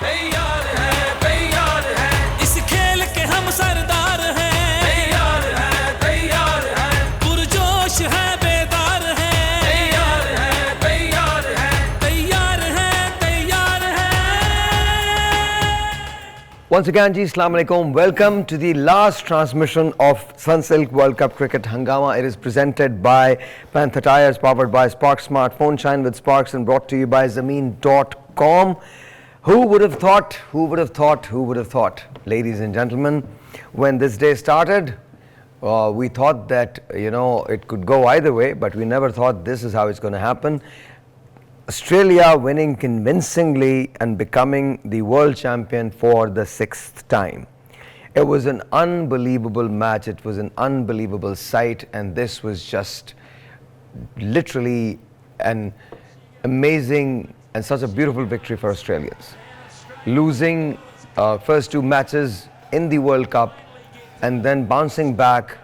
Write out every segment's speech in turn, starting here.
तैयार है इस खेल के हम सरदार हैं, तैयार है पुरजोश है बेदार है, तैयार है। Once again, ji, Assalamu alaikum. Welcome to the last transmission of Sunsilk World Cup Cricket Hangama. It is presented by Panther Tires, powered by Spark Smartphone. Shine with Sparks and brought to you by Zameen.com. Who would have thought, ladies and gentlemen, when this day started, we thought that, it could go either way, but we never thought this is how it's going to happen. Australia winning convincingly and becoming the world champion for the 6th time. It was an unbelievable match, it was an unbelievable sight, and this was just literally an amazing and such a beautiful victory for Australians. Losing first two matches in the World Cup and then bouncing back,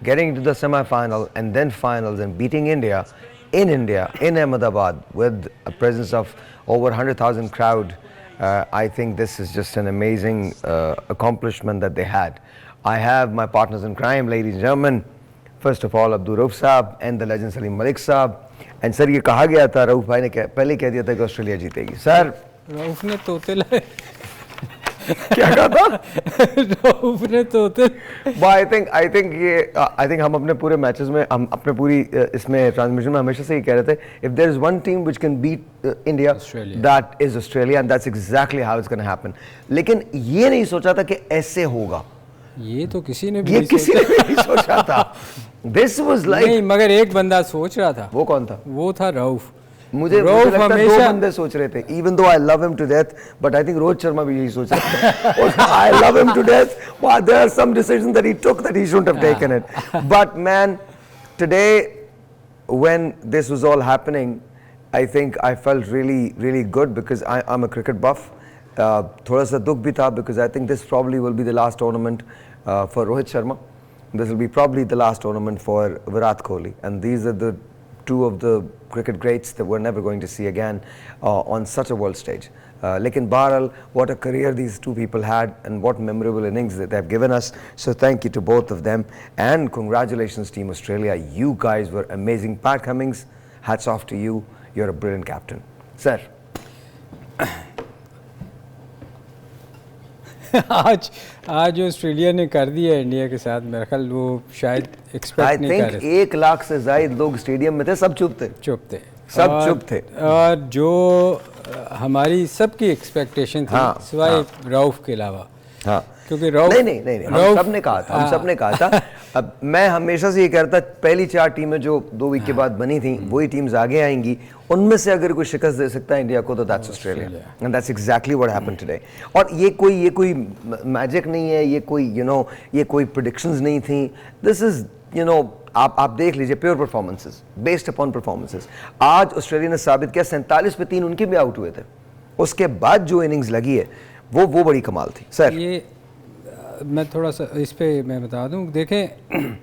getting to the semi-final and then finals and beating India in Ahmedabad with a presence of over 100,000 crowd. I think this is just an amazing accomplishment that they had. I have my partners in crime, ladies and gentlemen. First of all, Abdul Rauf Saab and the legend Salim Malik Saab. And sir, ये कहा गया था, रऊफ भाई ने पहले कह दिया था कि ऑस्ट्रेलिया जीतेगी. सर, रऊफ ने तोते लाए. क्या कहा था? रऊफ ने तोते. But I think हम अपने पूरे मैचेस में, हम अपने पूरी इसमें ट्रांसमिशन में हमेशा से ही कह रहे थे, if there is one team which can beat India, that is Australia, and that's exactly how it's going to happen. लेकिन ये नहीं सोचा था कि ऐसे होगा. ये तो किसी ने भी नहीं सोचा था. This was like, नहीं, मगर एक बंदा सोच रहा था. वो कौन था? वो था रऊफ. मुझे लगता है दो बंदे सोच रहे थे. Even though I love him to death, but I think Rohit Sharma भी यही सोच रहा था. I love him to death, but there are some decisions that he took that he shouldn't have taken it. But man, today when this was all happening, I think I felt really, really good because I'm a cricket buff. थोड़ा सा दुख भी था because I think this probably will be the last tournament for Rohit Sharma. This will be probably the last tournament for Virat Kohli, and these are the two of the cricket greats that we're never going to see again on such a world stage. Lekin Bahral, what a career these two people had and what memorable innings that they've given us. So thank you to both of them, and congratulations Team Australia. You guys were amazing. Pat Cummins, hats off to you. You're a brilliant captain. Sir. आज Australia ने कर दिया India के साथ, मेरा ख्याल वो शायद एक्सपेक्ट नहीं कर रहे थे. 1 लाख से ज्यादा लोग स्टेडियम में थे, सब चुप थे. सब चुप थे. और जो हमारी सबकी एक्सपेक्टेशन थी, सिवाय रऊफ के अलावा. हाँ, क्योंकि रऊफ नहीं हम सबने कहा था. अब मैं हमेशा से ये कहता, पहली 4 टीमें जो 2 वीक के बाद बनी थी, वही टीम्स आगे आएंगी. उनमें से अगर कोई शिकस्त दे सकता है इंडिया को, तो that's Australia, and that's exactly what happened today. और ये कोई मैजिक नहीं है, ये कोई प्रेडिक्शंस नहीं थी. दिस इज आप देख लीजिए, pure performances, based upon performances. आज ऑस्ट्रेलिया ने साबित किया, 47 पे 3 उनके भी आउट हुए थे. उसके बाद जो इनिंग्स लगी है वो बड़ी कमाल थी. सर, ये मैं थोड़ा सा इस पे मैं बता दूं. देखें,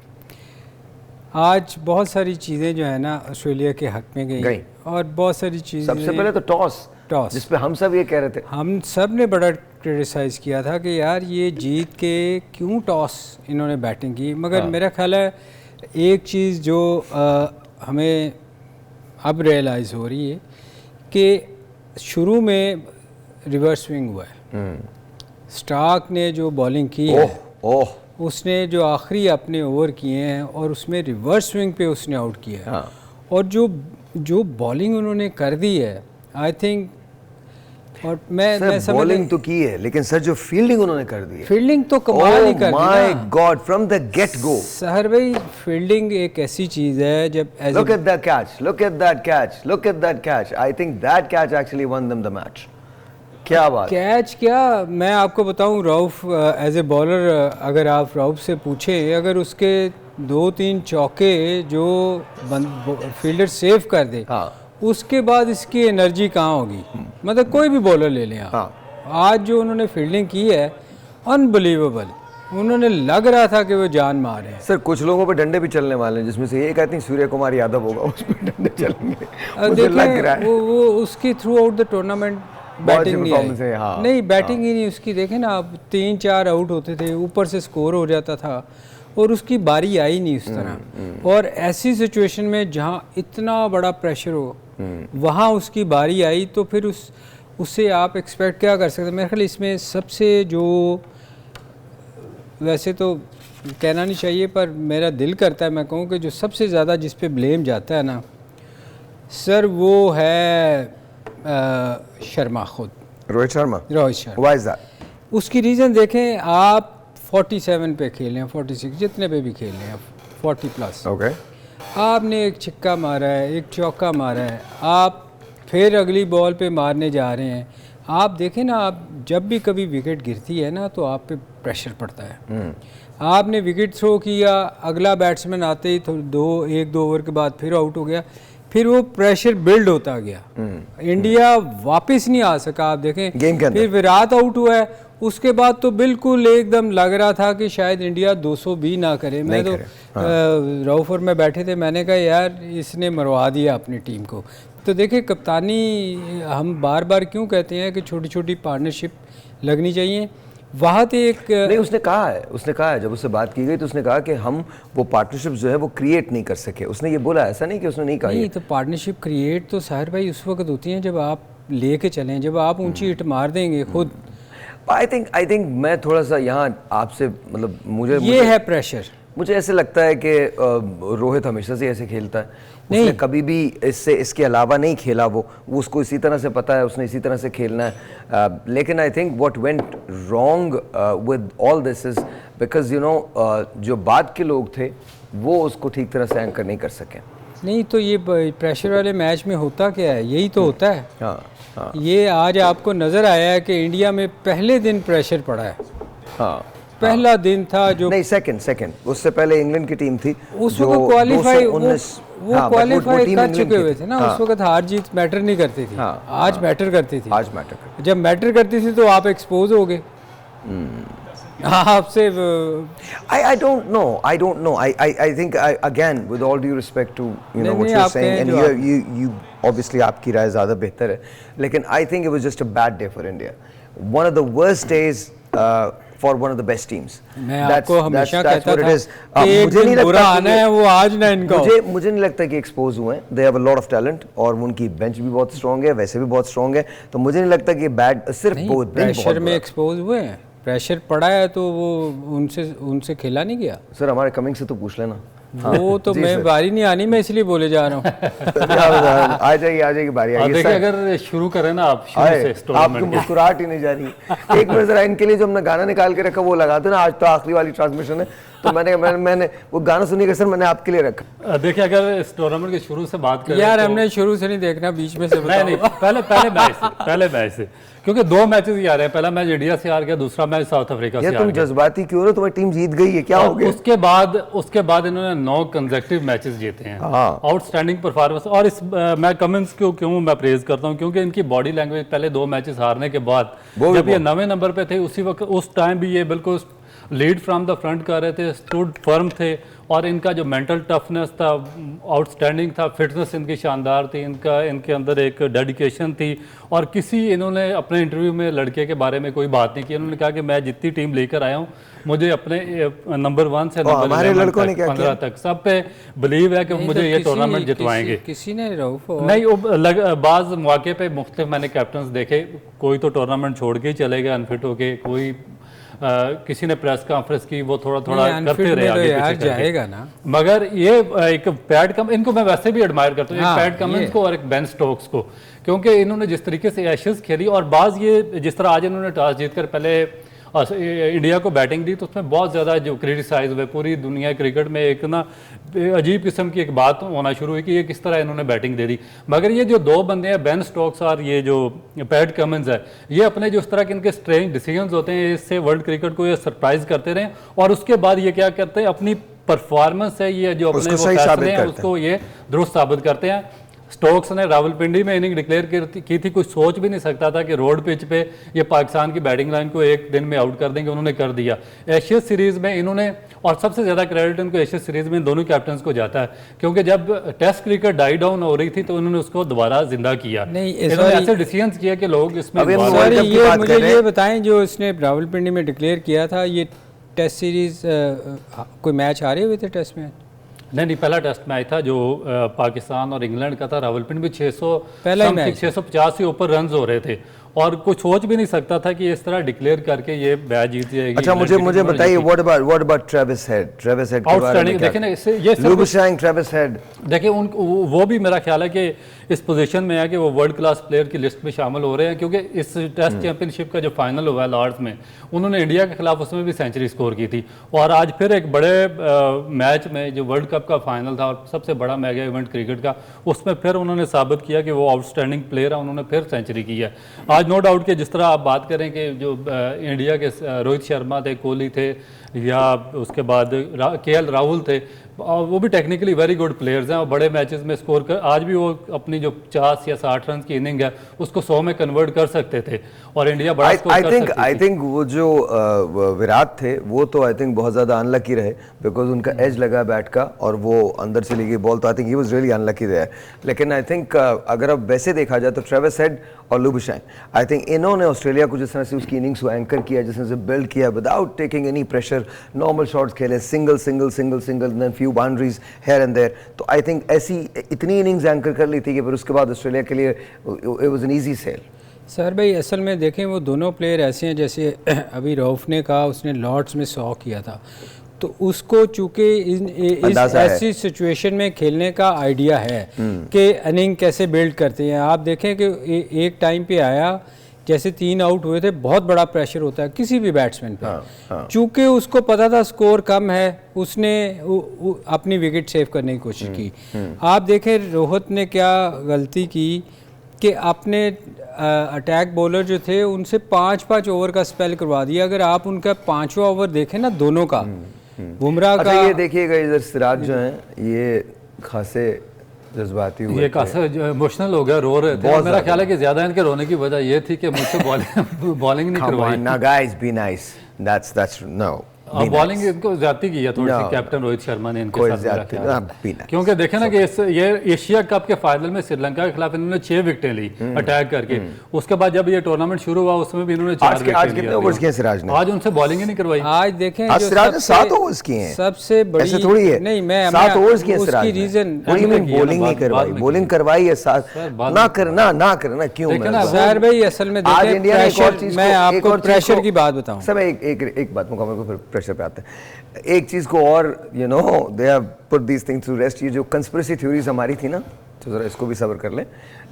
आज बहुत सारी चीज़ें जो है ना ऑस्ट्रेलिया के हक में गई, और बहुत सारी चीज़ें. सबसे पहले तो टॉस जिस पे हम सब ये कह रहे थे, हम सब ने बड़ा क्रिटिसाइज़ किया था कि यार ये जीत के क्यों टॉस इन्होंने बैटिंग की. मगर मेरा ख्याल है एक चीज़ जो हमें अब रियलाइज़ हो रही है कि शुरू में रिवर्स स्विंग हुआ है. स्टार्क ने जो बॉलिंग की है, उसने जो आखिरी अपने ओवर किए हैं और उसमें रिवर्स स्विंग पे उसने आउट किया है. और जो बॉलिंग उन्होंने कर दी है, आई थिंक. और मैं बॉलिंग तो की है, लेकिन सर जो फील्डिंग उन्होंने कर दी है, फील्डिंग तो कमाल ही कर दी. My God, from the get go. सहर भाई, फील्डिंग एक ऐसी चीज है जब look at that catch. I think that catch actually won them the match. क्या बात. कैच क्या, मैं आपको बताऊं, रऊफ एज ए बॉलर, अगर आप रऊफ से पूछें, अगर उसके 2-3 चौके जो फील्डर सेव कर दे, उसके बाद इसकी एनर्जी कहाँ होगी. मतलब कोई भी बॉलर ले लें आप. आज जो उन्होंने फील्डिंग की है, अनबिलीवेबल. उन्होंने लग रहा था कि वो जान मार रहे हैं. सर, कुछ लोगों पे डंडे भी चलने वाले हैं, जिसमें से एक आई थिंक सूर्य कुमार यादव होगा, उस पे डंडे चलेंगे. देखिए, वो उसकी through out the tournament batting नहीं परफॉर्मेंस है, आई। हाँ, नहीं बैटिंग ही नहीं उसकी, देखें ना आप 3-4 आउट होते थे, ऊपर से स्कोर हो जाता था और उसकी बारी आई नहीं उस तरह। और ऐसी सिचुएशन में जहाँ इतना बड़ा प्रेशर हो वहाँ उसकी बारी आई, तो फिर उससे आप एक्सपेक्ट क्या कर सकते हैं। मेरे ख्याल इसमें सबसे जो, वैसे तो कहना नहीं चाहिए पर मेरा दिल करता है मैं कहूँ कि जो सबसे ज़्यादा जिस पे ब्लेम जाता है ना सर, वो है शर्मा खुद, Rohit Sharma. Rohit Sharma. Why is that? उसकी रीज़न देखें आप, 47 पे खेले हैं, 46 जितने पे भी खेले हैं, 40 प्लस, Okay. आपने एक छिक्का मारा है, एक चौका मारा है, आप फिर अगली बॉल पे मारने जा रहे हैं। आप देखें ना, आप जब भी कभी विकेट गिरती है ना तो आप पे प्रेशर पड़ता है। आपने विकेट थ्रो किया, अगला बैट्समैन आते ही तो 1-2 ओवर के बाद फिर आउट हो गया, फिर वो प्रेशर बिल्ड होता गया। इंडिया वापस नहीं आ सका। आप देखें गेम के अंदर। फिर विराट आउट हुआ है, उसके बाद तो बिल्कुल एकदम लग रहा था कि शायद इंडिया 200 भी ना करे। मैं तो राउफर में बैठे थे, मैंने कहा यार इसने मरवा दिया अपनी टीम को। तो देखिए कप्तानी, हम बार बार क्यों कहते हैं कि छोटी छोटी पार्टनरशिप लगनी चाहिए। वहाँ तो एक नहीं, उसने कहा है जब उससे बात की गई तो उसने कहा कि हम वो पार्टनरशिप जो है वो क्रिएट नहीं कर सके। उसने ये बोला, ऐसा नहीं कि उसने नहीं कहा। नहीं, तो पार्टनरशिप क्रिएट तो साहिर भाई उस वक्त होती हैं जब आप लेके चलें, जब आप ऊंची हिट मार देंगे खुद। आई थिंक मैं थोड़ा सा यहाँ आपसे, मतलब मुझे है प्रेशर। मुझे ऐसे लगता है कि रोहित हमेशा से ऐसे खेलता है। उसने कभी भी इसके अलावा नहीं खेला। वो उसको इसी तरह से पता है, उसने इसी तरह से खेलना है। लेकिन I think what went wrong with all this is because जो बाद के लोग थे वो उसको ठीक तरह से एंकर नहीं कर सके। नहीं तो ये प्रेशर वाले मैच में होता क्या है, यही तो होता है। हाँ। ये आज आपको नज़र आया है कि इंडिया में पहले दिन प्रेशर पड़ा है। हाँ, पहला दिन था जो नहीं, सेकंड उससे पहले इंग्लैंड की टीम थी उस वक्त क्वालिफाई, वो क्वालिफाई कर चुके हुए थे ना। हाँ, उस वक्त हार जीत मैटर नहीं करती थी। आज मैटर करती थी। आज मैटर जब मैटर करती थी तो आप एक्सपोज हो गए। आपसे I don't know. I think again, with all due respect to what you're saying, and you obviously आपकी राय ज़्यादा बेहतर है, लेकिन I think it was just a bad day for India. One of the worst days for one of the best teams. मैं आपको हमेशा कहता था कि एक दिन बुरा आना है, वो आज ना इनका। मुझे नहीं लगता कि एक्सपोज हुए हैं। They have a lot of talent और उनकी बेंच भी बहुत स्ट्रॉन्ग है, वैसे भी बहुत स्ट्रॉन्ग है। तो मुझे नहीं लगता कि बैड सिर्फ प्रेशर में एक्सपोज हुए हैं। प्रेशर पड़ा है तो वो उनसे खेला नहीं गया। सर हमारे कमिंग से तो पूछ लेना। वो तो मैं बारी नहीं आनी, मैं इसलिए बोले जा रहा हूँ। आ जाएगी बारी। देखिए अगर शुरू करें ना आप शुरू से, आपकी मुस्कुराहट ही नहीं जा रही। एक मिनट जरा इनके लिए जो हमने गाना निकाल के रखा वो लगा दो ना। आज तो आखिरी वाली ट्रांसमिशन है तो मैंने वो गाना सुनिएगा सर, मैंने आपके लिए रखा। देखिए अगर इस टूर्नामेंट के शुरू से बात करें यार, हमने शुरू से नहीं देखना, बीच में से नहीं, पहले मैच से क्योंकि 2 मैचेस ही आ रहे हैं। पहला मैच इंडिया से हार गया, दूसरा मैच साउथ अफ्रीका से हार गया। तुम जज्बाती क्यों हो? तुम्हारी टीम जीत गई है, क्या हो गया? उसके बाद इन्होंने 9 कंसेक्यूटिव मैचेस जीते हैं। Outstanding performance. और इस मैं कमिंस को क्यों मैं प्रेज करता हूं, क्योंकि इनकी बॉडी लैंग्वेज पहले 2 मैचेस हारने के बाद जब ये 9वें नंबर पे थे उसी वक्त, उस टाइम भी ये बिल्कुल लीड फ्रॉम द फ्रंट कर रहे थे, स्टूड फर्म थे। और इनका जो मेंटल टफनेस था आउटस्टैंडिंग था, फिटनेस इनकी शानदार थी, इनके अंदर एक डेडिकेशन थी। और इन्होंने अपने इंटरव्यू में लड़के के बारे में कोई बात नहीं की। इन्होंने कहा कि मैं जितनी टीम लेकर आया हूँ, मुझे अपने नंबर 1 से नंबर 15 तक सब पे बिलीव है कि मुझे ये टूर्नामेंट जितवाएंगे। किसी ने नहीं, बाज़ मौके पे मुख्तलिफ मैंने कैप्टन्स देखे, कोई तो टूर्नामेंट छोड़ के ही चले गए अनफिट होके, कोई किसी ने प्रेस कॉन्फ्रेंस की, वो थोड़ा करते रहे आगे पीछे जाएगा ना। मगर ये एक पैट इनको मैं वैसे भी एडमायर करता हूँ, एक पैट कमिंस को और एक बेन स्टोक्स को, क्योंकि इन्होंने जिस तरीके से एशेज खेली और बाज ये जिस तरह आज इन्होंने टॉस जीतकर पहले इंडिया को बैटिंग दी, तो उसमें बहुत ज़्यादा जो क्रिटिसाइज हुए पूरी दुनिया क्रिकेट में, एक ना अजीब किस्म की एक बात होना शुरू हुई कि ये किस तरह इन्होंने बैटिंग दे दी। मगर ये जो 2 बंदे हैं, बेन स्टोक्स और ये जो पैट कमिंस है, ये अपने जो इस तरह के इनके स्ट्रेंज डिसीजंस होते हैं, इससे वर्ल्ड क्रिकेट को ये सरप्राइज करते रहे। और उसके बाद ये क्या करते हैं, अपनी परफॉर्मेंस है, ये जो अपने वो फैसले हैं उसको ये दुरुस्त साबित करते हैं। स्टोक्स ने रावलपिंडी में इनिंग डिक्लेयर की थी, कोई सोच भी नहीं सकता था कि रोड पिच पे ये पाकिस्तान की बैटिंग लाइन को एक दिन में आउट कर देंगे, उन्होंने कर दिया। एशिया सीरीज़ में इन्होंने, और सबसे ज़्यादा क्रेडिट इनको एशिया सीरीज़ में दोनों कैप्टन्स को जाता है, क्योंकि जब टेस्ट क्रिकेट डाई डाउन हो रही थी तो उन्होंने उसको दोबारा जिंदा किया। इन्होंने ऐसे डिसीजन किया कि लोग इसमें ये मुझे ये बताएं, जो इसने रावलपिंडी में डिक्लेयर किया था, ये टेस्ट सीरीज़ कोई मैच हारे हुए थे टेस्ट में? नहीं, पहला टेस्ट मैच था जो पाकिस्तान और इंग्लैंड का था। रावलपिंडी में 650 से ऊपर रन हो रहे थे और कोई सोच भी नहीं सकता था कि इस तरह डिक्लेयर करके ये मैच जीत जाएगी। अच्छा, मुझे बताइए, व्हाट अबाउट ट्रेविस हेड के बारे में? देखिए ना, इससे ये लुबशांग, ट्रेविस हेड, देखिए वो भी मेरा ख्याल है कि इस पोजीशन में है कि वो वर्ल्ड क्लास प्लेयर की लिस्ट में शामिल हो रहे हैं, क्योंकि इस टेस्ट चैंपियनशिप का जो फाइनल हुआ है लॉर्ड्स में, उन्होंने इंडिया के खिलाफ उसमें भी सेंचुरी स्कोर की थी। और आज फिर एक बड़े मैच में, जो वर्ल्ड कप का फाइनल था और सबसे बड़ा मेगा इवेंट क्रिकेट का, उसमें फिर उन्होंने साबित किया कि वो आउटस्टैंडिंग प्लेयर है, उन्होंने फिर सेंचुरी की है आज। नो डाउट कि जिस तरह आप बात करें कि जो इंडिया के रोहित शर्मा थे, कोहली थे, या उसके बाद केएल राहुल थे, वो भी टेक्निकली वेरी गुड प्लेयर्स हैं और बड़े मैचेस में स्कोर कर, आज भी वो अपनी जो 50 या 60 रन की इनिंग है उसको 100 में कन्वर्ट कर सकते थे और इंडिया बड़ा स्कोर कर सकती थी। आई थिंक वो जो विराट थे वो तो आई थिंक बहुत ज़्यादा अनलकी रहे, बिकॉज उनका एज लगा बैट का और वो अंदर चली गई बॉल, तो I think he was really unlucky there. लेकिन आई थिंक अगर अब वैसे देखा जाए तो ट्रेविस हेड और लुबशांग, आई थिंक इन्होंने ऑस्ट्रेलिया को जिस तरह से उसकी इनिंग्स को एंकर किया, जिस तरह से बिल्ड किया without taking any pressure, normal shots खेले, single single single single, then few boundaries here and there, तो आई थिंक ऐसी इतनी इनिंग्स एंकर कर ली थी कि फिर उसके बाद ऑस्ट्रेलिया के लिए it was an easy sell. Sir भाई, असल में देखें वो दोनों प्लेयर ऐसे हैं, जैसे अभी रऊफ ने कहा उसने लॉर्ड्स में 100 किया था, तो उसको चूँकि इस ऐसी सिचुएशन में खेलने का आइडिया है कि इनिंग कैसे बिल्ड करते हैं। आप देखें कि एक टाइम पे आया, जैसे 3 आउट हुए थे, बहुत बड़ा प्रेशर होता है किसी भी बैट्समैन पे। चूँकि उसको पता था स्कोर कम है, उसने अपनी विकेट सेव करने की कोशिश की। आप देखें रोहित ने क्या गलती की कि अपने अटैक बॉलर जो थे उनसे 5-5 ओवर का स्पेल करवा दिया। अगर आप उनका 5वां ओवर देखें ना, दोनों का, बुमराह का, ये देखिएगा इधर सिराज जो हैं ये खासे जज्बाती हुए, ये काफी इमोशनल हो गया, रो रहे थे। मेरा ख्याल है कि ज्यादा इनके रोने की वजह ये थी कि मुझसे बॉलिंग नहीं करवाई। Now guys, be nice. That's no. अब बॉलिंग इनको ज्यादा की है थोड़ी सी, कैप्टन रोहित शर्मा ने इनके साथ, क्योंकि देखे ना कि ये एशिया कप के फाइनल में श्रीलंका के खिलाफ इन्होंने 6 विकेटें ली अटैक करके। उसके बाद जब ये टूर्नामेंट शुरू हुआ उसमें भी इन्होंने 4 विकेट कितने ओवर्स किए सिराज ने? आज उनसे बॉलिंग ही नहीं करवाई। आज देखें आज सिराज ने 7 ओवर्स किए हैं। सबसे बड़ी ऐसे थोड़ी है, नहीं, मैं 7 ओवर्स किए सिराज ने। रीजन बॉलिंग नहीं करवाई, बॉलिंग करवाई है, ना करना क्यों? सर भाई असल में देखें, मैं आपको प्रेशर की बात बताऊं। सब एक बात मुकाबले को फिर प्रेशर पे आते हैं। एक चीज को और they have put these things to rest. ये जो कंस्पिरेसी थ्योरीज हमारी थी ना, तो जरा इसको भी सब्र कर लें।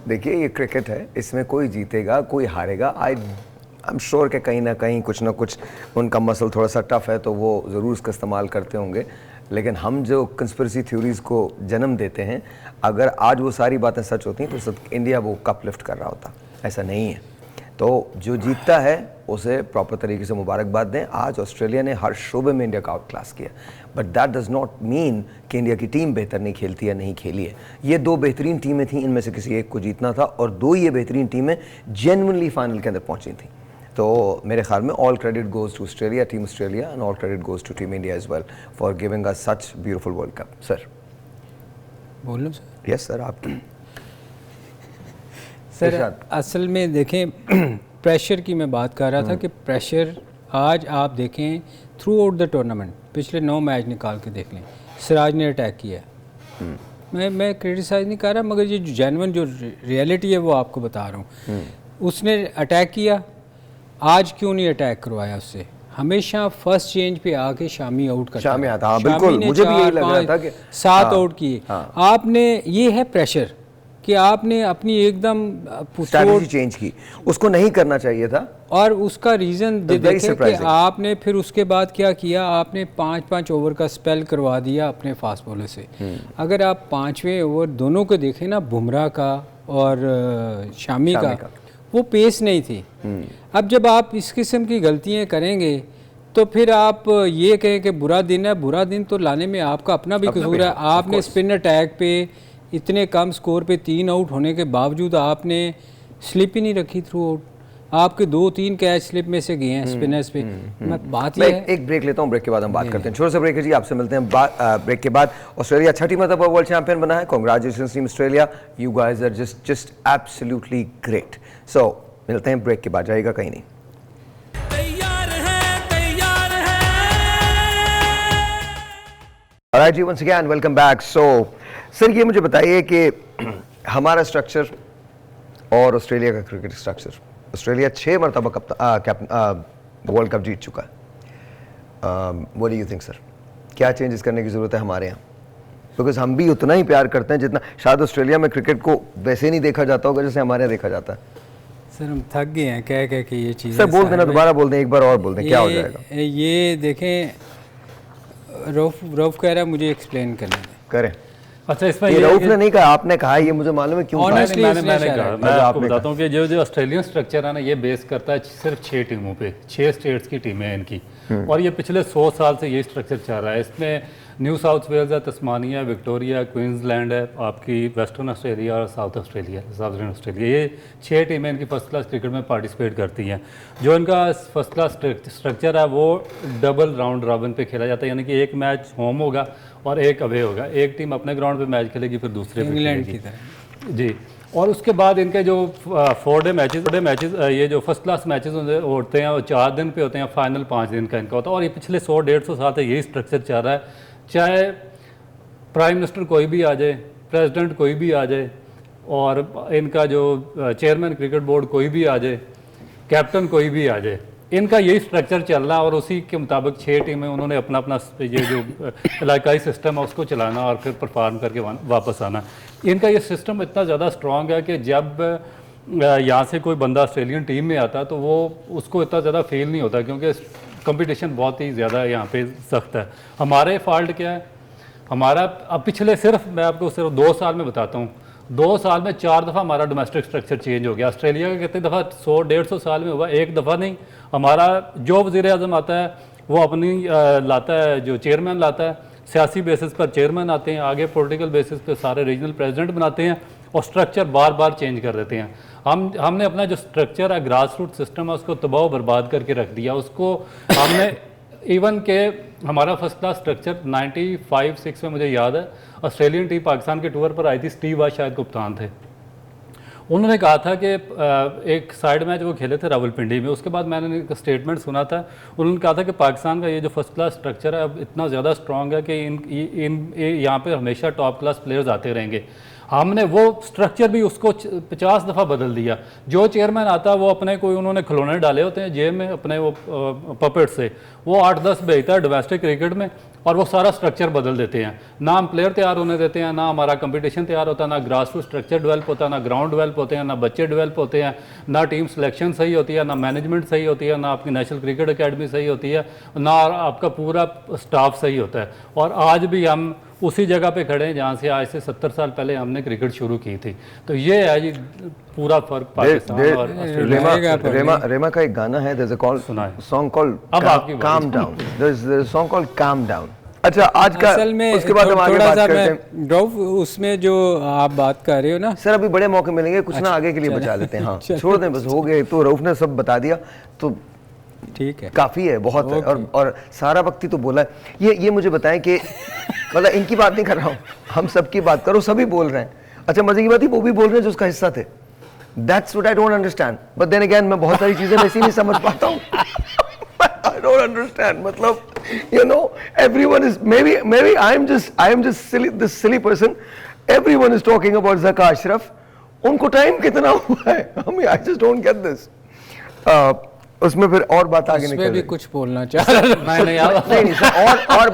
देखिए ये क्रिकेट है, इसमें कोई जीतेगा कोई हारेगा। आई एम श्योर कि कहीं ना कहीं कुछ ना कुछ उनका मसल थोड़ा सा टफ है, तो वो ज़रूर उसका इस्तेमाल करते होंगे। लेकिन हम जो कंस्पिरेसी थ्योरीज को जन्म देते हैं, अगर आज वो सारी बातें सच होती तो इंडिया वो कप लिफ्ट कर रहा होता। ऐसा नहीं है। तो जो जीतता है उसे प्रॉपर तरीके से मुबारकबाद दें। आज ऑस्ट्रेलिया ने हर शोबे में इंडिया का आउट क्लास किया, but that does not mean कि इंडिया की टीम बेहतर नहीं खेलती या नहीं खेली है। ये 2 बेहतरीन टीमें थीं, इनमें से किसी एक को जीतना था, और 2 ये बेहतरीन टीमें जेन्युइनली फाइनल के अंदर पहुंची थीं। तो मेरे ख्याल में all credit goes to Australia, team Australia, and all credit goes to team India as well for giving us such beautiful world cup. Sir बोल लो सर। यस सर, आपकी सर असल में देखें प्रेशर की मैं बात कर रहा था कि प्रेशर आज आप देखें थ्रू आउट द टूर्नामेंट, पिछले 9 मैच निकाल के देख लें, सिराज ने अटैक किया है। मैं क्रिटिसाइज़ नहीं कर रहा, मगर ये जो जेन्युइन जो रियलिटी है वो आपको बता रहा हूँ। उसने अटैक किया, आज क्यों नहीं अटैक करवाया उससे? हमेशा फर्स्ट चेंज पे आके शामी आउट करता है। शामी आता, हाँ बिल्कुल, मुझे भी यही लग रहा था कि 7 आउट किए। आपने, ये है प्रेशर कि आपने अपनी एकदम स्ट्रैटेजी चेंज की, उसको नहीं करना चाहिए था। और उसका रीज़न देखें कि आपने फिर उसके बाद क्या किया, आपने 5-5 ओवर का स्पेल करवा दिया अपने फास्ट बॉलर से। अगर आप 5वें ओवर दोनों को देखें ना, बुमराह का और शामी का, वो पेस नहीं थी। अब जब आप इस किस्म की गलतियाँ करेंगे तो फिर आप ये कहें कि बुरा दिन है, बुरा दिन तो लाने में आपका अपना भी कसूर है। आपने स्पिन अटैक पे इतने कम स्कोर पे 3 आउट होने के बावजूद आपने स्लिप ही नहीं रखी थ्रू आउट, आपके 2-3 कैच स्लिप में से गए हैं स्पिनर्स पे। बात मैं ये है, एक ब्रेक लेता हूँ, ब्रेक के बाद हम बात करते हैं। छोटे से ब्रेक है जी, आपसे मिलते हैं ब्रेक के बाद। ऑस्ट्रेलिया 6ठी मरतबा वर्ल्ड चैंपियन बना है। Congratulations team Australia, you guys are just absolutely great. So मिलते हैं ब्रेक के बाद, जाइएगा कहीं नहीं। तैयार है, तैयार है। Alright जी, once again welcome back. So sir ये मुझे बताइए कि हमारा स्ट्रक्चर और ऑस्ट्रेलिया का क्रिकेट स्ट्रक्चर, ऑस्ट्रेलिया 6 मरतबा वर्ल्ड कप जीत चुका है। What do you think sir, क्या चेंजेस करने की ज़रूरत है हमारे यहाँ? बिकॉज हम भी उतना ही प्यार करते हैं जितना शायद ऑस्ट्रेलिया में क्रिकेट को वैसे नहीं देखा जाता होगा जैसे हमारे यहाँ देखा जाता है। सर हम थक गए हैं कह कह के ये चीज़ें। सर बोल देना, दोबारा बोल दें, एक बार और बोल दें, क्या हो जाएगा? ये देखें, रऊफ कह रहा है मुझे एक्सप्लेन करने दें। करें। अच्छा, इसमें ये ये रऊफ ने नहीं कहा, आपने कहा, ये मुझे मालूम है क्यों कहा। Honestly, मैंने इसलिए कहा, शायद। मैं अच्छा, आपको आपने बताता हूँ कि जो ऑस्ट्रेलियन स्ट्रक्चर है ना, ये बेस करता है सिर्फ 6 टीमों पे, 6 स्टेट्स की टीमें हैं इनकी, और ये पिछले 100 साल से ये स्ट्रक्चर चल रहा है। इसमें न्यू साउथ वेल्स है, तस्मानिया, विक्टोरिया, क्वींसलैंड है, आपकी वेस्टर्न ऑस्ट्रेलिया और साउथर्न ऑस्ट्रेलिया, ये 6 टीमें इनकी फर्स्ट क्लास क्रिकेट में पार्टिसिपेट करती हैं। जो इनका फर्स्ट क्लास स्ट्रक्चर है वो डबल राउंड रॉबिन पे खेला जाता है, यानी कि एक मैच होम होगा और एक अवे होगा। एक टीम अपने ग्राउंड पे मैच खेलेगी, फिर दूसरे पे इंग्लैंड खेलेगी। की तरह जी, और उसके बाद इनके जो 4 डे मैचेस ये जो फर्स्ट क्लास मैचेस होते हैं वो 4 दिन पे होते हैं, फाइनल 5 दिन का इनका होता है। और ये पिछले 100-150 साल से यही स्ट्रक्चर चल रहा है, चाहे प्राइम मिनिस्टर कोई भी आ जाए, प्रेसिडेंट कोई भी आ जाए, और इनका जो चेयरमैन क्रिकेट बोर्ड कोई भी आ जाए, कैप्टन कोई भी आ जाए, इनका यही स्ट्रक्चर चल रहा है। और उसी के मुताबिक 6 टीमें उन्होंने अपना अपना ये जो इलाकाई सिस्टम है उसको चलाना और फिर परफॉर्म करके वापस आना। इनका ये सिस्टम इतना ज़्यादा स्ट्रॉन्ग है कि जब यहाँ से कोई बंदा ऑस्ट्रेलियन टीम में आता है तो वो उसको इतना ज़्यादा फील नहीं होता, क्योंकि कंपटीशन बहुत ही ज़्यादा यहाँ पे सख्त है। हमारे फॉल्ट क्या है, हमारा अब पिछले सिर्फ मैं आपको सिर्फ 2 साल में बताता हूँ, 2 साल में 4 दफ़ा हमारा डोमेस्टिक स्ट्रक्चर चेंज हो गया। ऑस्ट्रेलिया का कितनी दफ़ा 100-150 साल में हुआ, एक दफ़ा नहीं। हमारा जो वज़ीर आज़म आता है वो अपनी लाता है, जो चेयरमैन लाता है, सियासी बेसिस पर चेयरमैन आते हैं, आगे पॉलिटिकल बेसिस पर सारे रीजनल प्रेसिडेंट बनाते हैं, और स्ट्रक्चर बार बार चेंज कर देते हैं। हमने अपना जो स्ट्रक्चर है, ग्रास रूट सिस्टम है, उसको तबाह बर्बाद करके रख दिया। उसको हमने इवन के हमारा फर्स्ट क्लास स्ट्रक्चर 95-6 में मुझे याद है, ऑस्ट्रेलियन टीम पाकिस्तान के टूर पर आई थी, स्टीव वाश शायद कप्तान थे। उन्होंने कहा था कि एक साइड मैच वो खेले थे रावलपिंडी में, उसके बाद मैंने एक स्टेटमेंट सुना था, उन्होंने कहा था कि पाकिस्तान का ये जो फर्स्ट क्लास स्ट्रक्चर है अब इतना ज़्यादा स्ट्रॉन्ग है कि यहाँ पे हमेशा टॉप क्लास प्लेयर्स आते रहेंगे। हमने वो स्ट्रक्चर भी उसको 50 दफ़ा बदल दिया। जो चेयरमैन आता वो अपने कोई उन्होंने खिलौने डाले होते हैं जेब में अपने वो पपेट से, वो 8-10 भेजता है डोमेस्टिक क्रिकेट में, और वो सारा स्ट्रक्चर बदल देते हैं। ना हम प्लेयर तैयार होने देते हैं, ना हमारा कंपटीशन तैयार होता, ना ग्रास रूट स्ट्रक्चर डेवलप होता, ना ग्राउंड डेवलप होते हैं, ना बच्चे डेवलप होते हैं, ना टीम सिलेक्शन सही होती है, ना मैनेजमेंट सही होती है, ना आपकी नेशनल क्रिकेट अकेडमी सही होती है, ना आपका पूरा स्टाफ सही होता है। और आज भी हम उसी जगह पे खड़े हैं जहाँ से आज से 70 साल पहले हमने क्रिकेट शुरू की थी। तो ये है जी पूरा फर्क पाकिस्तान और ऑस्ट्रेलिया। रेमा का एक गाना है, there's a song called Calm Down. There's a song called Calm Down. अच्छा, आज का असल में उसके बाद हम आगे बात करते हैं। रऊफ, उसमें जो आप बात कर रहे हो ना सर, अभी बड़े मौके मिलेंगे, कुछ ना आगे के लिए बचा लेते हैं। हाँ, छोड़ दें, बस हो गए। तो रऊफ ने सब बता दिया तो ठीक है, काफ़ी है, बहुत है, और सारा वक्त ही तो बोला है। ये मुझे बताएं कि मतलब इनकी बात नहीं कर रहा हूँ, हम सबकी बात करो, सभी बोल रहे हैं। अच्छा, मजे की बात ही वो भी बोल रहे हैं जो उसका हिस्सा थे। That's what I don't understand. But then again, मैं बहुत सारी चीज़ें वैसे ही नहीं समझ पाता हूँ। I don't understand. मतलब you know, everyone is maybe I am just this silly person. Everyone is talking about Zaka Ashraf. उनको टाइम कितना हुआ है? I just don't get this. उसमें फिर और बात आगे निकल भी कुछ बोलना चाह रहा नहीं सर, और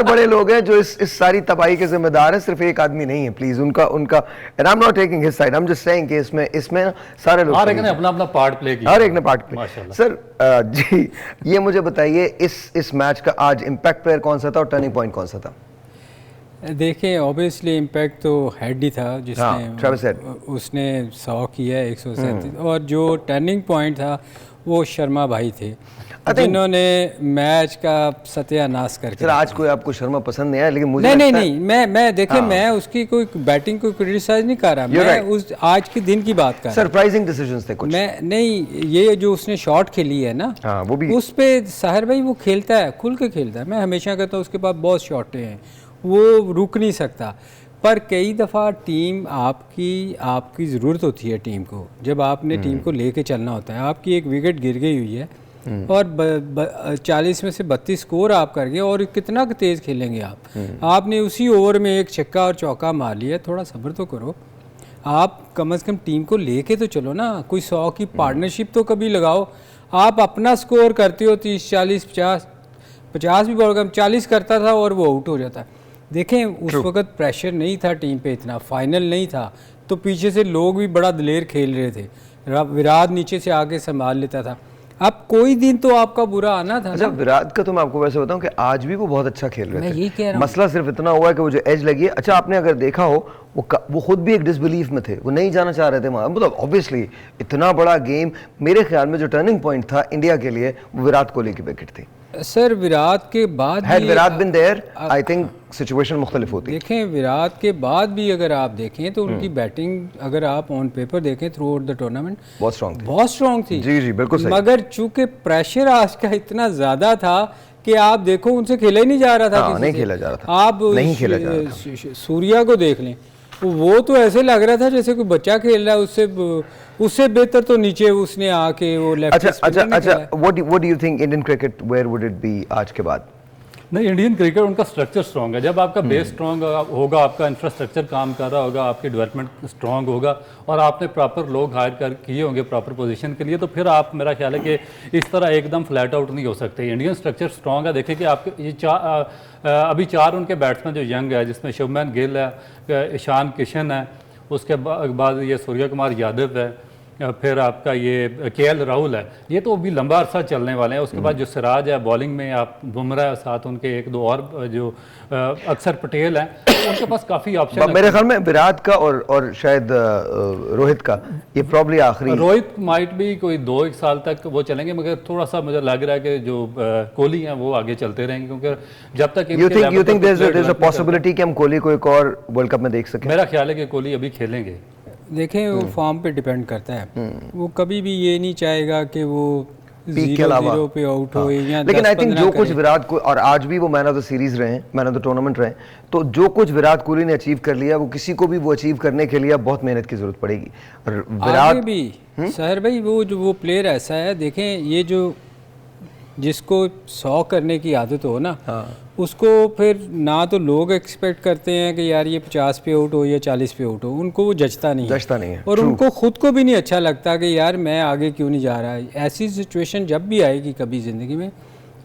बड़े लोग हैं जो इस सारी तबाही के जिम्मेदार हैं। सिर्फ एक आदमी नहीं है, प्लीज उनका and I am not taking his side, I am just saying कि इसमें सारे लोग, हर एक ने अपना पार्ट प्ले किया, हर एक ने पार्ट प्ले। सर जी, ये मुझे बताइए, इस मैच का आज इम्पैक्ट प्लेयर कौन सा था और टर्निंग पॉइंट कौन सा था? देखिए, ऑब्वियसली इम्पैक्ट तो हेड ही था, जिसने ट्रेविस हेड उसने 100 किया 137, और जो टर्निंग पॉइंट था वो शर्मा भाई थे जिन्होंने मैच का सत्यानाश करके। सर आज कोई आपको शर्मा पसंद नहीं आया, लेकिन मुझे नहीं मैं देखिए मैं उसकी कोई बैटिंग को क्रिटिसाइज नहीं कर रहा, मैं उस आज के दिन की बात कर रहा हूं। सरप्राइजिंग डिसीजंस थे कुछ। मैं नहीं, ये जो उसने शॉट खेली है ना, वो भी उस पे साहिर भाई वो खेलता है, खुल के खेलता है। मैं हमेशा कहता हूँ उसके पास बहुत शॉटें हैं, वो रुक नहीं सकता। पर कई दफ़ा टीम आपकी ज़रूरत होती है टीम को, जब आपने टीम को लेके चलना होता है। आपकी एक विकेट गिर गई हुई है और 40 में से 32 स्कोर आप कर गए, और कितना तेज़ खेलेंगे आप। आपने उसी ओवर में एक छक्का और चौका मार लिया, थोड़ा सब्र तो करो। आप कम से कम टीम को लेके तो चलो ना, कोई 100 की पार्टनरशिप तो कभी लगाओ। आप अपना स्कोर करते हो 30 40 50 भी बहुत कम 40 करता था और वो आउट हो जाता। देखें उस वक्त प्रेशर नहीं था टीम पे इतना, फाइनल नहीं था, तो पीछे से लोग भी बड़ा दिलेर खेल रहे थे। विराट नीचे से आके संभाल लेता था। अब कोई दिन तो आपका बुरा आना था। अच्छा, विराट का तो मैं आपको वैसे बताऊं कि आज भी वो बहुत अच्छा खेल रहे थे। मैं यही कह रहा हूं। मसला सिर्फ इतना हुआ कि वो जो एज लगी है। अच्छा, आपने अगर देखा हो वो खुद भी एक डिसबिलीफ में थे, वो नहीं जाना चाह रहे थे वहाँ। मतलब ऑब्वियसली इतना बड़ा गेम, मेरे ख्याल में जो टर्निंग पॉइंट था इंडिया के लिए वो विराट कोहली की विकेट थी। सर विराट के बाद Had Virat been there, I think situation मुख्तलिफ होती। देखें विराट के बाद भी अगर आप देखें तो उनकी बैटिंग अगर आप ऑन पेपर देखें थ्रू आउट द टूर्नामेंट बहुत स्ट्रॉन्ग थी। जी बिल्कुल सही। मगर चूंकि प्रेशर आज का इतना ज़्यादा था कि आप देखो उनसे खेला ही नहीं जा रहा था। नहीं खेला जा रहा था। आप नहीं खेला जा रहा था। सूर्या को देख लें, वो तो ऐसे लग रहा था जैसे कोई बच्चा खेल रहा है, उससे बेहतर तो नीचे उसने आके वो लेफ्ट। अच्छा, what do you think Indian cricket where would it be आज के बाद? नहीं, इंडियन क्रिकेट उनका स्ट्रक्चर स्ट्रॉन्ग है। जब आपका बेस स्ट्रॉन्ग होगा, आपका इंफ्रास्ट्रक्चर काम कर रहा होगा, आपकी डेवलपमेंट स्ट्रॉन्ग होगा और आपने प्रॉपर लोग हायर कर किए होंगे प्रॉपर पोजीशन के लिए, तो फिर आप, मेरा ख्याल है कि इस तरह एकदम फ्लैट आउट नहीं हो सकते। इंडियन स्ट्रक्चर स्ट्रॉन्ग है। देखिए कि आपके ये अभी 4 उनके बैट्समैन जो यंग है, जिसमें शुभमन गिल है, ईशान किशन है, उसके बाद ये सूर्य कुमार यादव है, फिर आपका ये केएल राहुल है, ये तो अभी लंबा अरसा चलने वाले हैं। उसके बाद जो सिराज है बॉलिंग में, आप बुमराह साथ उनके 1-2 और जो अक्षर पटेल हैं, तो उनके पास काफ़ी ऑप्शन है। मेरे ख्याल में विराट का और शायद रोहित का ये प्रॉब्ली आखिरी। रोहित माइट भी कोई 2-1 साल तक वो चलेंगे, मगर थोड़ा सा मुझे लग रहा है कि जो कोहली हैं वो आगे चलते रहेंगे, क्योंकि जब तक you think there is a possibility कि हम कोहली को एक और वर्ल्ड कप में देख सकें? मेरा ख्याल है कि कोहली अभी खेलेंगे। देखें वो फॉर्म पे डिपेंड करता है। वो कभी भी ये नहीं चाहेगा कि वो 0 पे आउट हो या लेकिन आई थिंक जो कुछ विराट को, और आज भी वो मैन ऑफ द सीरीज रहे हैं, मैन ऑफ द टूर्नामेंट रहे, तो जो कुछ विराट कोहली ने अचीव कर लिया, वो किसी को भी वो अचीव करने के लिए बहुत मेहनत की जरूरत पड़ेगी। और विराट भी सहर भाई वो प्लेयर ऐसा है, देखें ये जो जिसको 100 करने की आदत हो ना, उसको फिर ना तो लोग एक्सपेक्ट करते हैं कि यार ये 50 पे आउट हो या 40 पे आउट हो, उनको वो जचता नहीं है। और उनको खुद को भी नहीं अच्छा लगता कि यार मैं आगे क्यों नहीं जा रहा है। ऐसी सिचुएशन जब भी आएगी कभी ज़िंदगी में,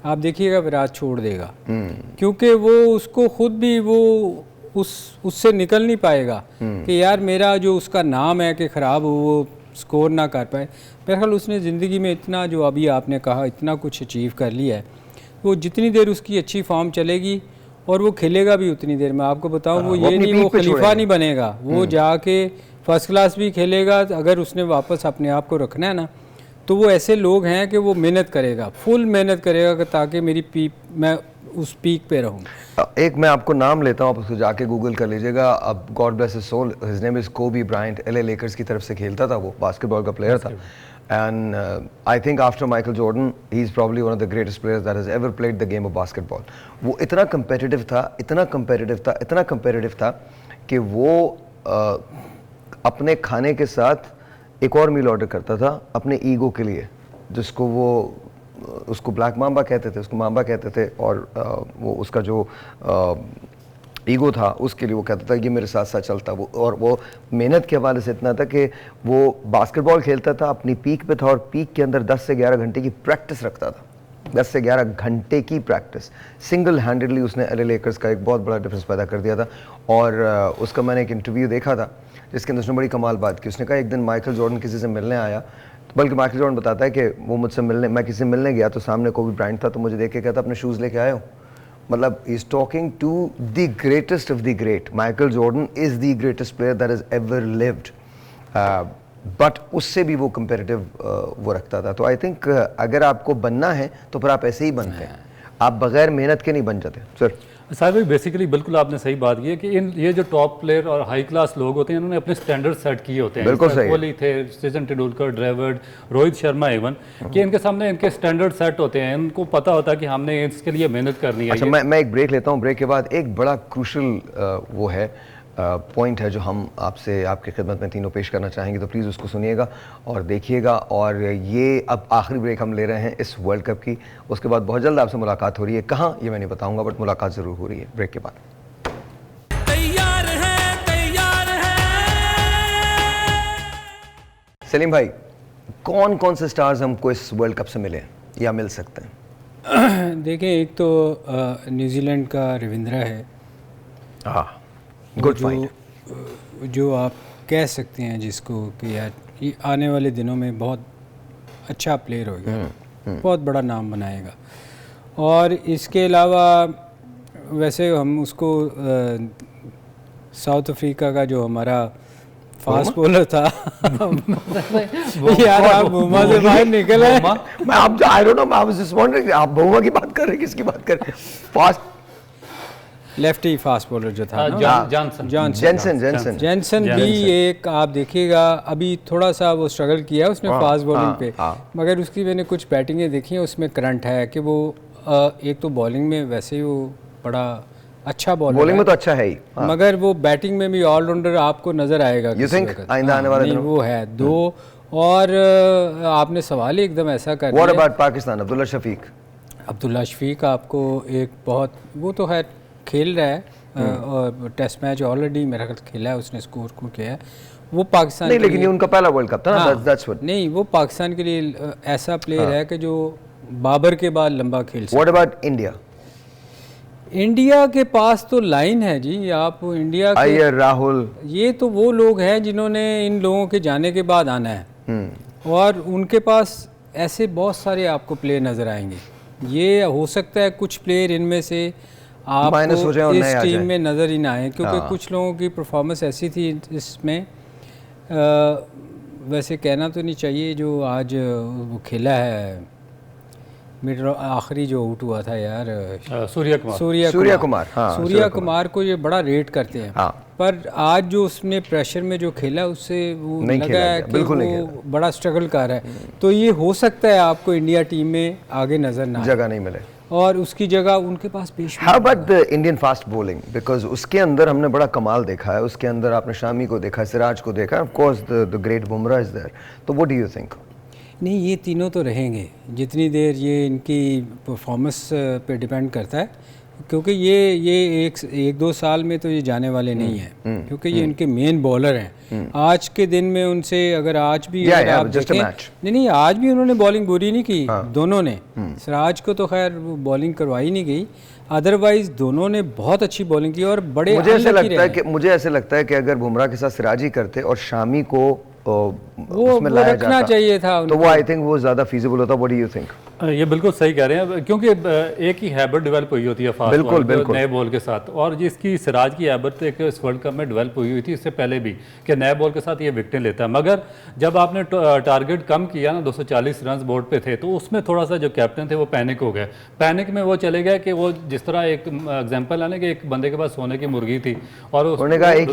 आप देखिएगा विराट छोड़ देगा, क्योंकि वो उसको खुद भी वो उससे निकल नहीं पाएगा कि यार मेरा जो उसका नाम है कि ख़राब हो, वो स्कोर ना कर पाए। मेरे ख्याल उसने ज़िंदगी में इतना, जो अभी आपने कहा, इतना कुछ अचीव कर लिया है। वो जितनी देर उसकी अच्छी फॉर्म चलेगी और वो खेलेगा भी उतनी देर में, आपको बताऊं, वो ये नहीं वो खलीफा नहीं बनेगा, वो जाके फर्स्ट क्लास भी खेलेगा। अगर उसने वापस अपने आप को रखना है ना, तो वो ऐसे लोग हैं कि वो मेहनत करेगा, फुल मेहनत करेगा ताकि मेरी मैं उस पीक पे रहूं। एक मैं आपको नाम लेता हूं, आप उसको जाके गूगल कर लीजिएगा। अब god bless his soul, his name is Kobe Bryant. LA Lakers की तरफ से खेलता था, वो बास्केटबॉल का प्लेयर था। And I think after Michael Jordan, he's probably one of the greatest players that has ever played the game of basketball. वो इतना competitive था कि वो अपने खाने के साथ एक और मील ऑर्डर करता था अपने ईगो के लिए, जिसको वो उसको ब्लैक माम्बा कहते थे, उसको माम्बा कहते थे, और वो उसका जो ईगो था उसके लिए वो कहता था ये मेरे साथ साथ चलता। वो और वो मेहनत के हवाले से इतना था कि वो बास्केटबॉल खेलता था, अपनी पीक पे था, और पीक के अंदर 10 से 11 घंटे की प्रैक्टिस रखता था। 10 से 11 घंटे की प्रैक्टिस, सिंगल हैंडेडली उसने LA लेकर्स का एक बहुत बड़ा डिफरेंस पैदा कर दिया था। और उसका मैंने एक इंटरव्यू देखा था जिसके अंदर उसने बड़ी कमाल बात की। उसने कहा एक दिन माइकल जॉर्डन किसी से मिलने आया, बल्कि माइकल जॉर्डन बताता है कि वो मुझसे मिलने, मैं किसी से मिलने गया तो सामने कोबी ब्रायंट था, तो मुझे देख के कहता अपने शूज़ लेके आए हो। मतलब he is talking to the greatest of the great. Michael Jordan is the greatest player that has ever lived. But उससे भी वो कंपेरेटिव वो रखता था। तो आई थिंक अगर आपको बनना है तो फिर आप ऐसे ही बनते हैं, आप बगैर मेहनत के नहीं बन जाते। सर साहब बेसिकली बिल्कुल आपने सही बात की है कि ये जो टॉप प्लेयर और हाई क्लास लोग होते हैं इन्होंने अपने स्टैंडर्ड सेट किए होते हैं। बिल्कुल सही। कोहली थे, सचिन तेंदुलकर, ड्रेविड, रोहित शर्मा इवन, कि इनके सामने इनके स्टैंडर्ड सेट होते हैं, इनको पता होता है कि हमने इसके लिए मेहनत करनी है। अच्छा, मैं एक ब्रेक लेता हूँ, ब्रेक के बाद एक बड़ा क्रूशल वो है पॉइंट है जो हम आपसे आपकी खिदमत में तीनों पेश करना चाहेंगे, तो प्लीज़ उसको सुनिएगा और देखिएगा। और ये अब आखिरी ब्रेक हम ले रहे हैं इस वर्ल्ड कप की, उसके बाद बहुत जल्द आपसे मुलाकात हो रही है। कहाँ ये मैं नहीं बताऊंगा, बट मुलाकात ज़रूर हो रही है ब्रेक के बाद। तैयार है, तैयार है। सलीम भाई, कौन कौन से स्टार्स हमको इस वर्ल्ड कप से मिले या मिल सकते हैं? देखें, एक तो न्यूजीलैंड का रविंद्रा है। हाँ, गुड फाइट। जो आप कह सकते हैं जिसको कि यार ये आने वाले दिनों में बहुत अच्छा प्लेयर होगा, बहुत बड़ा नाम बनाएगा। और इसके अलावा वैसे हम उसको साउथ अफ्रीका का जो हमारा फास्ट बॉलर था यार आप बुमा से बाहर निकल आए। मैं आप I don't know, I was just wondering आप बुमा की बात कर रहे हैं, किसकी बात कर रहे हैं? फास्ट लेफ्टी फास्ट बॉलर जो था ना, जॉनसन भी एक आप देखिएगा, अभी थोड़ा सा वो स्ट्रगल किया उसने फास्ट बॉलिंग पे, मगर उसकी मैंने कुछ बैटिंगें देखी हैं, उसमें करंट है कि वो एक तो बॉलिंग में वैसे ही वो बड़ा अच्छा बॉलिंग में तो अच्छा है ही, मगर वो बैटिंग में भी ऑलराउंडर आपको नजर आएगा। यू थिंक आइंदा आने वाला वो है दो। और आपने सवाल ही एकदम ऐसा कर दिया। What about Pakistan? अब्दुल्ला शफीक आपको एक बहुत, वो तो है खेल रहा है और टेस्ट मैच ऑलरेडी मेरा ख्याल खेला है उसने, स्कोर को किया है वो पाकिस्तान नहीं, लेकिन ये उनका पहला वर्ल्ड कप था ना। दैट्स व्हाट नहीं, वो पाकिस्तान के लिए ऐसा प्लेयर है कि जो बाबर के बाद लंबा खेल सकता है। What about India? इंडिया के पास तो लाइन है जी, आप इंडिया के अय्यर, राहुल, ये तो वो लोग हैं जिन्होंने इन लोगों के जाने के बाद आना है, और उनके पास ऐसे बहुत सारे आपको प्लेयर नजर आएंगे। ये हो सकता है कुछ प्लेयर इनमें से आपको इस टीम में नज़र ही ना आए, क्योंकि कुछ लोगों की परफॉर्मेंस ऐसी थी इसमें। वैसे कहना तो नहीं चाहिए, जो आज वो खेला है मिड आखिरी जो आउट हुआ था यार, सूर्या कुमार को ये बड़ा रेट करते हैं, पर आज जो उसने प्रेशर में जो खेला उससे वो लगा है कि वो बड़ा स्ट्रगल कर रहा है। तो ये हो सकता है आपको इंडिया टीम में आगे नजर ना जगह नहीं मिले और उसकी जगह उनके पास पेश। How about the Indian fast bowling? Because उसके अंदर हमने बड़ा कमाल देखा है, उसके अंदर आपने शामी को देखा, सिराज को देखा, of course the great Bumrah is there. तो व्हाट डू यू थिंक? नहीं, ये तीनों तो रहेंगे जितनी देर ये इनकी परफॉर्मेंस पे डिपेंड करता है, क्योंकि ये एक दो साल में तो ये जाने वाले नहीं हैं, क्योंकि ये इनके मेन बॉलर हैं। आज के दिन में उनसे अगर आज भी आप देखें, नहीं आज भी उन्होंने बॉलिंग बुरी नहीं की, दोनों ने। सिराज को तो खैर बॉलिंग करवाई नहीं गई, अदरवाइज दोनों ने बहुत अच्छी बॉलिंग की और बड़े मुझे ऐसे लगता है कि अगर बुमराह के साथ सिराज ही करते और शामी को वो रखना चाहिए था, तो वो आई थिंक वो ज्यादा फीजिबल होता। What do you think? ये बिल्कुल सही कह रहे हैं, क्योंकि एक ही हैबिट डेवलप हुई होती है फास्ट बॉल नए बॉल के साथ, और जिसकी सिराज की हैबिट एक इस वर्ल्ड कप में डेवलप हुई थी इससे पहले भी, कि नए बॉल के साथ ये विकेटें लेता है। मगर जब आपने टारगेट कम किया ना, 240 रन बोर्ड पे थे, तो उसमें थोड़ा सा जो कैप्टन थे वो पैनिक हो गए। पैनिक में वो चले गए कि वो जिस तरह एक एग्जाम्पल है ना कि एक बंदे के पास सोने की मुर्गी थी और उसने कहा एक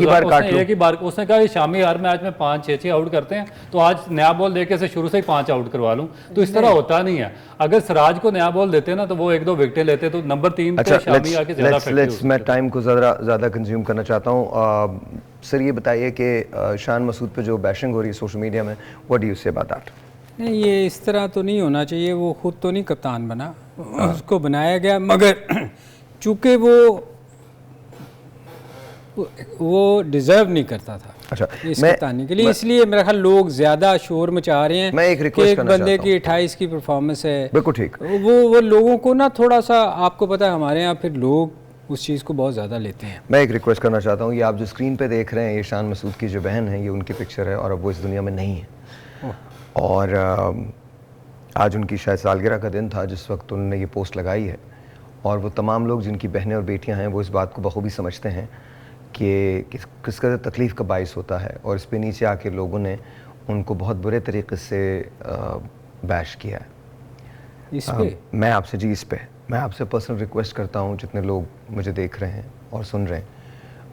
ही बार उसने कहा शामी हर मैच में 5-6 आउट करते हैं, तो आज नया बॉल देके से शुरू से ही 5 आउट करवा लूं। तो इस तरह होता नहीं है। अगर सिराज को नया बॉल देते ना तो वो 1-2 विकेटें लेते, तो नंबर 3 पे शामी आके ज्यादा इफेक्टिव। मैं टाइम को ज़्यादा कंज्यूम करना चाहता हूँ। सर ये बताइए कि शान मसूद पे जो बैशिंग हो रही है सोशल मीडिया में, what do you say about that? नहीं, ये इस तरह तो नहीं होना चाहिए। वो खुद तो नहीं कप्तान बना, उसको बनाया गया, मगर चूँकि वो डिजर्व नहीं करता था इस कप्तानी के लिए, इसलिए मेरा ख्याल लोग ज्यादा शोर मचा रहे हैं। मैं एक रिक्वेस्ट करना बंदे की 28 की परफॉर्मेंस है, बिल्कुल ठीक, वो लोगों को ना थोड़ा सा, आपको पता है हमारे यहाँ फिर लोग उस चीज़ को बहुत ज़्यादा लेते हैं। मैं एक रिक्वेस्ट करना चाहता हूँ, ये आप जो स्क्रीन पे देख रहे हैं, ये शान मसूद की जो बहन है, ये उनकी पिक्चर है और अब वो इस दुनिया में नहीं है। और आज उनकी शायद सालगिरह का दिन था जिस वक्त उन्होंने ये पोस्ट लगाई है, और वो तमाम लोग जिनकी बहनें और बेटियाँ हैं वो इस बात को बखूबी समझते हैं कि किस कदर तकलीफ़ का बाइस होता है। और इस पे नीचे आके लोगों ने उनको बहुत बुरे तरीके से बैश किया है। इस पे मैं आपसे जी इस पे मैं आपसे पर्सनल रिक्वेस्ट करता हूँ, जितने लोग मुझे देख रहे हैं और सुन रहे हैं,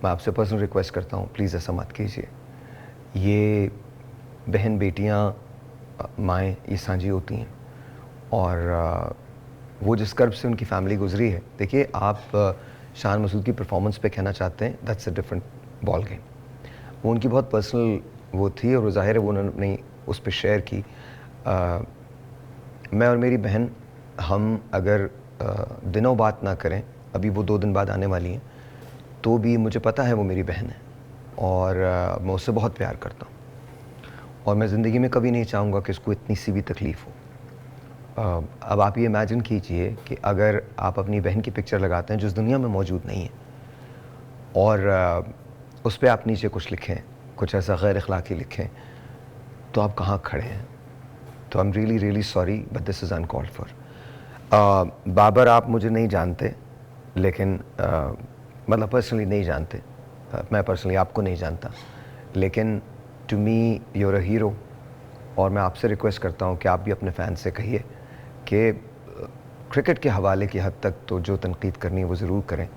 मैं आपसे पर्सनल रिक्वेस्ट करता हूँ, प्लीज़ ऐसा मत कीजिए। ये बहन बेटियाँ माएँ ये सांझी होती हैं और वो जिस कर्ब से उनकी फैमिली गुजरी है, देखिए आप शान मसूद की परफॉर्मेंस पे कहना चाहते हैं, that's a different ball game. वो उनकी बहुत पर्सनल वो थी और ज़ाहिर है वो उन्होंने उस पर शेयर की। मैं और मेरी बहन हम अगर दिनों बात ना करें, अभी वो 2 दिन बाद आने वाली हैं, तो भी मुझे पता है वो मेरी बहन है और मैं उससे बहुत प्यार करता हूँ और मैं ज़िंदगी में कभी नहीं चाहूँगा कि उसको इतनी सी भी तकलीफ़ हो। अब आप ये इमेजिन कीजिए कि अगर आप अपनी बहन की पिक्चर लगाते हैं जो इस दुनिया में मौजूद नहीं है और उस पर आप नीचे कुछ लिखें, कुछ ऐसा गैर अखलाक़ी लिखें, तो आप कहाँ खड़े हैं? तो I am really really sorry but this is uncalled for. Babar आप मुझे नहीं जानते, लेकिन मतलब पर्सनली नहीं जानते, मैं पर्सनली आपको नहीं जानता, लेकिन to me you're a hero. और मैं आपसे रिक्वेस्ट करता हूँ कि आप भी अपने फ़ैन से कहिए कि क्रिकेट के हवाले की हद तक तो जो तनकीद करनी है वो ज़रूर करें,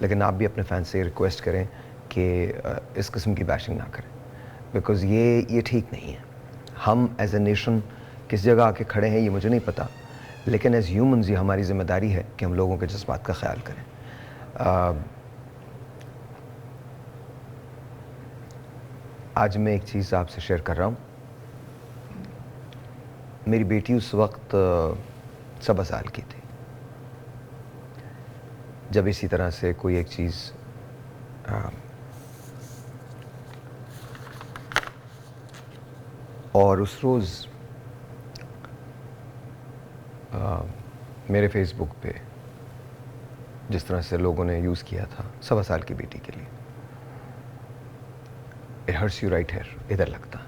लेकिन आप भी अपने फ़ैन से रिक्वेस्ट करें कि इस किस्म की बैशिंग ना करें, बिकॉज़ ये ठीक नहीं है। हम एज ए नेशन किस जगह आके खड़े हैं ये मुझे नहीं पता, लेकिन एज़ ह्यूमन्स ये हमारी ज़िम्मेदारी है कि हम लोगों के जज्बात का ख्याल करें। आज मैं एक चीज़ आपसे शेयर कर रहा हूँ। मेरी बेटी उस वक्त 7 साल की थी जब इसी तरह से कोई एक चीज़ और उस रोज़ मेरे फेसबुक पे जिस तरह से लोगों ने यूज़ किया था 7 साल की बेटी के लिए, it hurts you right here, इधर लगता,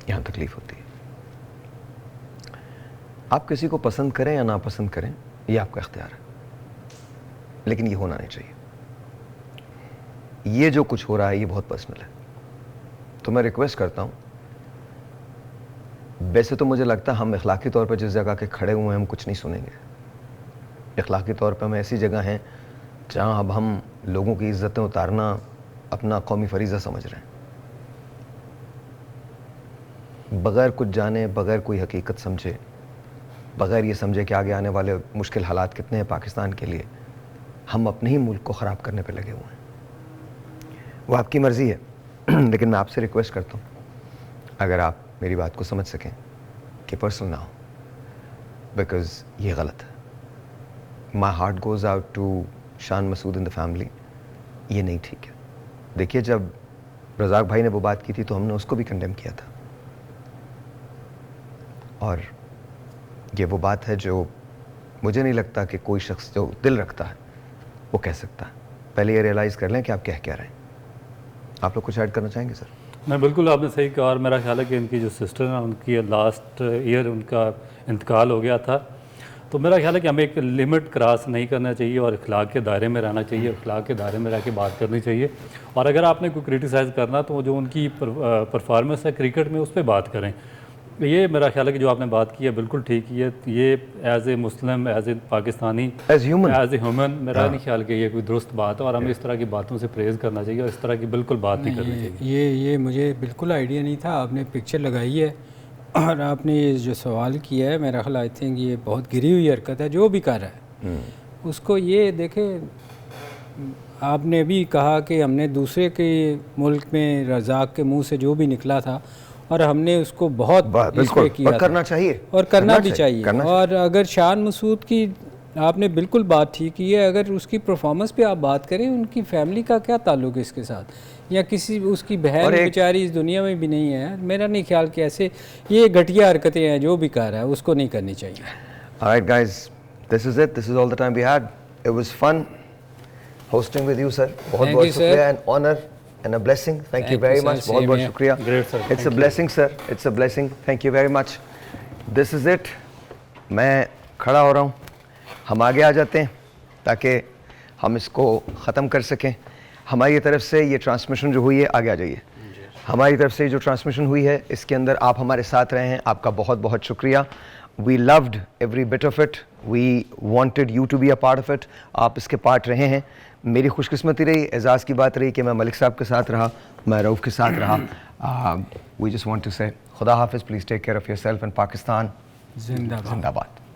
यहाँ तकलीफ़ होती है। आप किसी को पसंद करें या ना पसंद करें ये आपका इख्तियार है, लेकिन ये होना नहीं चाहिए। ये जो कुछ हो रहा है ये बहुत पर्सनल है, तो मैं रिक्वेस्ट करता हूँ, वैसे तो मुझे लगता है हम इखलाकी तौर पर जिस जगह के खड़े हुए हैं हम कुछ नहीं सुनेंगे। इखलाकी तौर पर हम ऐसी जगह हैं जहाँ अब हम लोगों की इज़्ज़तें उतारना अपना कौमी फरीज़ा समझ रहे हैं, बग़ैर कुछ जाने, बग़ैर कोई हकीकत समझे, बग़ैर ये समझे कि आगे आने वाले मुश्किल हालात कितने हैं पाकिस्तान के लिए, हम अपने ही मुल्क को ख़राब करने पे लगे हुए हैं। वो आपकी मर्ज़ी है लेकिन मैं आपसे रिक्वेस्ट करता हूँ, अगर आप मेरी बात को समझ सकें कि पर्सनल ना हो, बिकॉज़ ये गलत है। My heart goes out to Shan Masood in the family, ये नहीं ठीक है। देखिए जब रज़ाक भाई ने वो बात की थी तो हमने उसको भी कंडेम किया था, और ये वो बात है जो मुझे नहीं लगता कि कोई शख्स जो दिल रखता है वो कह सकता है। पहले ये रियलाइज़ कर लें कि आप कह क्या रहे हैं। आप लोग कुछ ऐड करना चाहेंगे सर? मैं बिल्कुल, आपने सही कहा, और मेरा ख्याल है कि इनकी जो सिस्टर है उनकी लास्ट ईयर उनका इंतकाल हो गया था, तो मेरा ख्याल है कि हमें एक लिमिट क्रॉस नहीं करना चाहिए और अखलाक के दायरे में रहना चाहिए, अखलाक के दायरे में रह के बात करनी चाहिए। और अगर आपने कोई क्रिटिसाइज़ करना तो जो उनकी परफॉर्मेंस है क्रिकेट में उस पर बात करें। ये मेरा ख्याल है कि जो आपने बात की है बिल्कुल ठीक ही है। ये as a Muslim, as a Pakistani, as a human, मेरा नहीं ख्याल कि ये कोई दुरुस्त बात है और हमें इस तरह की बातों से प्रेज़ करना चाहिए और इस तरह की बिल्कुल बात नहीं करनी चाहिए। ये मुझे बिल्कुल आइडिया नहीं था। आपने पिक्चर लगाई है और आपने ये जो सवाल किया है, मेरा ख्याल आई थिंक ये बहुत गिरी हुई हरकत है। जो भी कर रहा है उसको ये देखे, आपने भी कहा कि हमने दूसरे के मुल्क में रज़ाक के मुंह से जो भी निकला था और हमने उसको बहुत बिल्कुल किया, करना चाहिए और करना भी चाहिए। और अगर शान मसूद की आपने बिल्कुल बात ठीक की है, अगर उसकी परफॉर्मेंस पे आप बात करें, उनकी फैमिली का क्या ताल्लुक है इसके साथ, या किसी उसकी बहन बेचारी इस दुनिया में भी नहीं है। मेरा नहीं ख्याल कि ऐसे ये घटिया हरकतें हैं, जो भी कर रहा है उसको नहीं करनी चाहिए। Alright guys, this is it. This is all the time we had. It was fun hosting with you sir. बहुत बहुत शुक्रिया, an honor and a blessing. Thank you very much. बहुत बहुत शुक्रिया. Great sir. It's a blessing sir. It's a blessing. Thank you very much. This is it. मैं खड़ा हो रहा हूँ, हम आगे आ जाते हैं ताकि हम इसको ख़त्म कर सकें। हमारी तरफ से ये ट्रांसमिशन जो हुई है, आगे आ जाइए, हमारी तरफ से जो ट्रांसमिशन हुई है इसके अंदर आप हमारे साथ रहे हैं, आपका बहुत बहुत शुक्रिया। We loved every bit of it, we wanted you to be a part of it. आप इसके पार्ट रहे हैं। मेरी खुशकिस्मती रही, एजाज़ की बात रही कि मैं मलिक साहब के साथ रहा, मैं रऊफ़ के साथ रहा। We just want to say खुदा हाफिज़, please take care of yourself and Pakistan जिंदाबाद। जिंदाबाद।